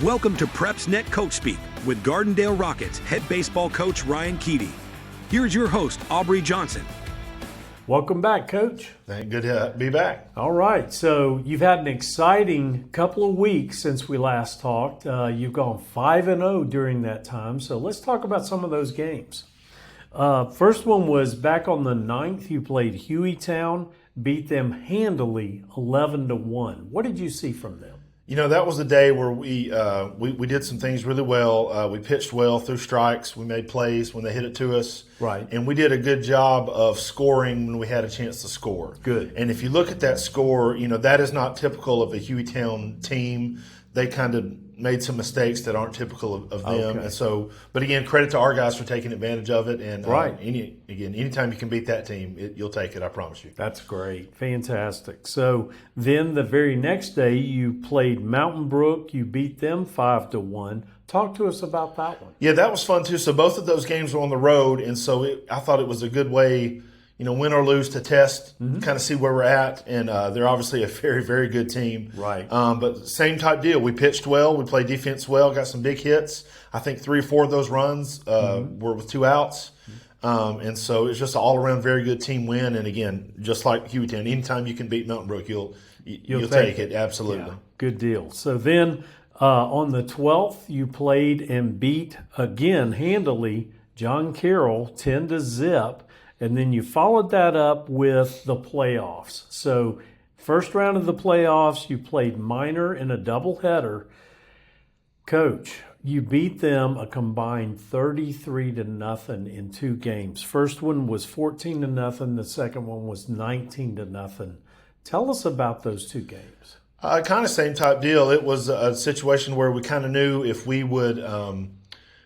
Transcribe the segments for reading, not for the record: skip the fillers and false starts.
Welcome to PrepsNet Coach Speak with Gardendale Rockets head baseball coach Ryan Keedy. Here's your host, Aubrey Johnson. Welcome back, Coach. Good to be back. All right, so you've had an exciting couple of weeks since we last talked. You've gone 5-0 during that time, so let's talk about some of those games. First one was back on the 9th. You played Hueytown, beat them handily 11-1. What did you see from them? You know, that was a day where we did some things really well. We pitched well through strikes. We made plays when they hit it to us. Right. And we did a good job of scoring when we had a chance to score. Good. And if you look at that score, you know, that is not typical of a Hueytown team. They kind of made some mistakes that aren't typical of them. Okay. And so, but again, credit to our guys for taking advantage of it. And right. Anytime you can beat that team, you'll take it, I promise you. That's great. Fantastic. So then the very next day you played Mountain Brook. You beat them 5-1. Talk to us about that one. Yeah, that was fun too. So both of those games were on the road. And so I thought it was a good way, you know, win or lose, to test, kind of see where we're at. And they're obviously a very, very good team. Right. But same type deal. We pitched well. We played defense well, got some big hits. I think 3 or 4 of those runs were with 2 outs. And so it's just an all-around very good team win. And again, just like Hueytown, anytime you can beat Mountain Brook, you'll take it. Absolutely. Yeah, good deal. So then on the 12th, you played and beat again handily John Carroll 10-0. And then you followed that up with the playoffs. So first round of the playoffs, you played Minor in a doubleheader. Coach, you beat them a combined 33-0 in 2 games. First one was 14-0. The second one was 19-0. Tell us about those 2 games. Kind of same type deal. It was a situation where we kind of knew if we would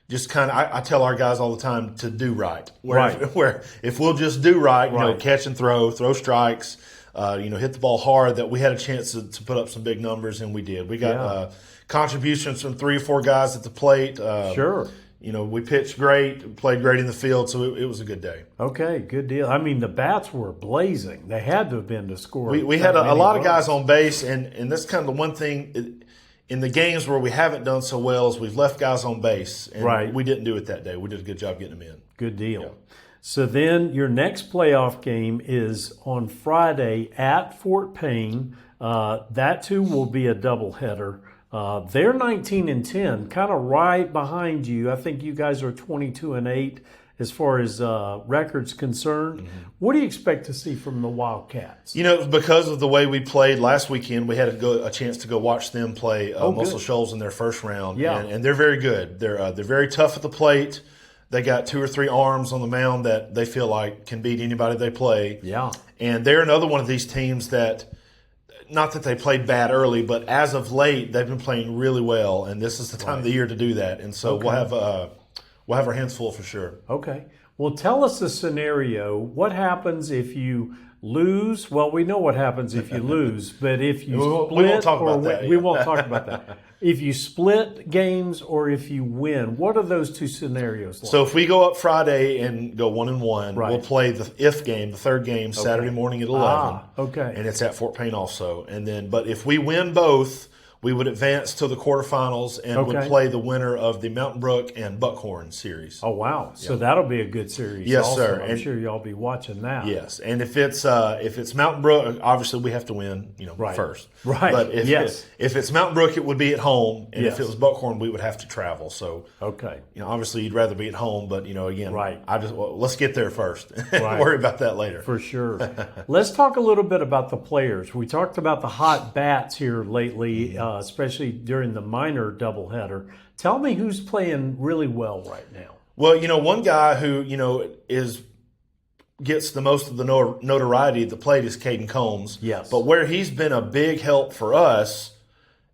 just kind of, I tell our guys all the time to do right. Where if we'll just do right, you know, catch and throw strikes, hit the ball hard, that we had a chance to put up some big numbers, and we did. We got contributions from 3 or 4 guys at the plate. Sure. You know, we pitched great, played great in the field, so it was a good day. Okay, good deal. I mean, the bats were blazing. They had to have been to score. We had a lot of guys on base, and that's kind of the one thing in the games where we haven't done so well is we've left guys on base. And we didn't do it that day. We did a good job getting them in. Good deal. Yeah. So then your next playoff game is on Friday at Fort Payne. That too will be a doubleheader. They're 19-10, kind of right behind you. I think you guys are 22-8 as far as records concerned. Mm-hmm. What do you expect to see from the Wildcats? You know, because of the way we played last weekend, we had a chance to go watch them play Muscle Shoals in their first round. Yeah. And they're very good. They're very tough at the plate. They got 2 or 3 arms on the mound that they feel like can beat anybody they play. Yeah. And they're another one of these teams that, not that they played bad early, but as of late, they've been playing really well, and this is the time of the year to do that. And so we'll have our hands full for sure. Okay. Well, tell us the scenario. What happens if you lose? Well, we know what happens if you lose, but if you split, we won't talk about that. We won't talk about that. If you split games or if you win, what are those 2 scenarios like? So if we go up Friday and go 1-1, we'll play the game, the third game, Saturday morning at 11. Okay. And it's at Fort Payne also. But if we win both, we would advance to the quarterfinals and would play the winner of the Mountain Brook and Buckhorn series. Oh, wow. So that'll be a good series. Yes, also. sir. I'm sure y'all be watching that. Yes. And if it's Mountain Brook, obviously we have to win, first. Right. But if it's Mountain Brook, it would be at home. And if it was Buckhorn, we would have to travel. So, obviously you'd rather be at home. But, again, let's get there first. Worry about that later. For sure. Let's talk a little bit about the players. We talked about the hot bats here lately, especially during the minor doubleheader. Tell me who's playing really well right now. Well, one guy who, gets the most of the notoriety at the plate is Caden Combs. Yes. But where he's been a big help for us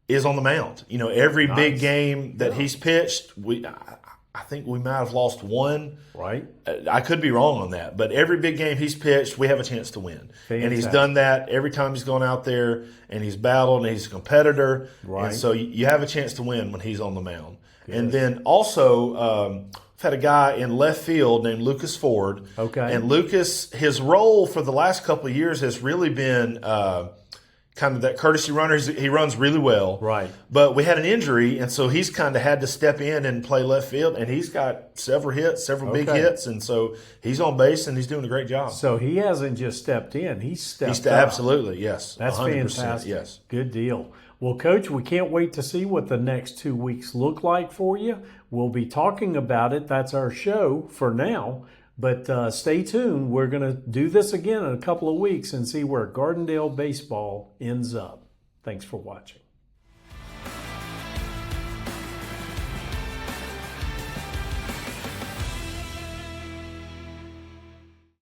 is on the mound. Every big game that he's pitched, I think we might have lost 1. Right. I could be wrong on that, but every big game he's pitched, we have a chance to win. Fantastic. And he's done that every time he's gone out there, and he's battled, and he's a competitor. Right. And so you have a chance to win when he's on the mound. Good. And then also, we've had a guy in left field named Lucas Ford. Okay. And Lucas, his role for the last couple of years has really been kind of that courtesy runner. He runs really well. Right. But we had an injury, and so he's kind of had to step in and play left field, and he's got several hits, several big hits, and so he's on base, and he's doing a great job. So he hasn't just stepped in, he's stepped up. Absolutely, yes. That's 100%, fantastic. yes. Good deal. Well, Coach, we can't wait to see what the next 2 weeks look like for you. We'll be talking about it. That's our show for now. But stay tuned. We're going to do this again in a couple of weeks and see where Gardendale baseball ends up. Thanks for watching.